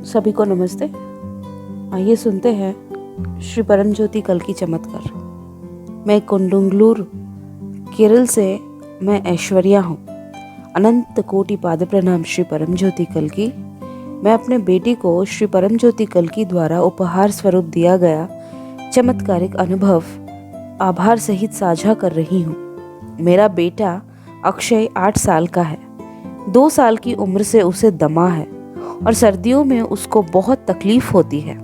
सभी को नमस्ते। आइए सुनते हैं श्री परम ज्योति कल की चमत्कार। मैं कुंडुंगलूर केरल से मैं ऐश्वर्या हूँ। अनंत कोटि पाद प्रणाम श्री परम ज्योति कल की। मैं अपने बेटी को श्री परम ज्योति कल की द्वारा उपहार स्वरूप दिया गया चमत्कारिक अनुभव आभार सहित साझा कर रही हूँ। मेरा बेटा अक्षय 8 साल का है। 2 साल की उम्र से उसे दमा है और सर्दियों में उसको बहुत तकलीफ होती है।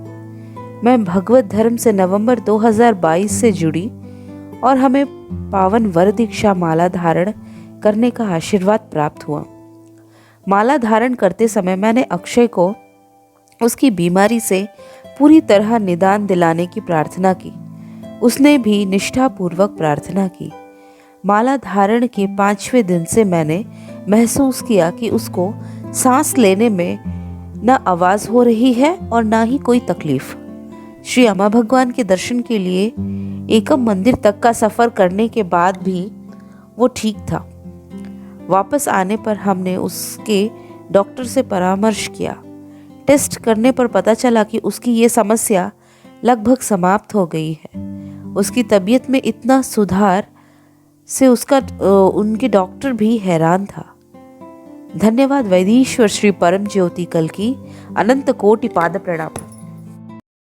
मैं भगवत धर्म से नवंबर 2022 से जुड़ी और हमें पावन वर दीक्षा माला धारण करने का आशीर्वाद प्राप्त हुआ। माला धारण करते समय मैंने अक्षय को उसकी बीमारी से पूरी तरह निदान दिलाने की प्रार्थना की। उसने भी निष्ठापूर्वक प्रार्थना की। माला धारण के 5वें दिन से मैंने महसूस किया कि उसको सांस लेने में न आवाज हो रही है और ना ही कोई तकलीफ। श्री अम्मा भगवान के दर्शन के लिए एकम मंदिर तक का सफर करने के बाद भी वो ठीक था। वापस आने पर हमने उसके डॉक्टर से परामर्श किया। टेस्ट करने पर पता चला कि उसकी ये समस्या लगभग समाप्त हो गई है। उसकी तबीयत में इतना सुधार से उनके डॉक्टर भी हैरान था। धन्यवाद वैदीश्वर श्री परम ज्योति कल की। अनंत कोटि पाद प्रणाम।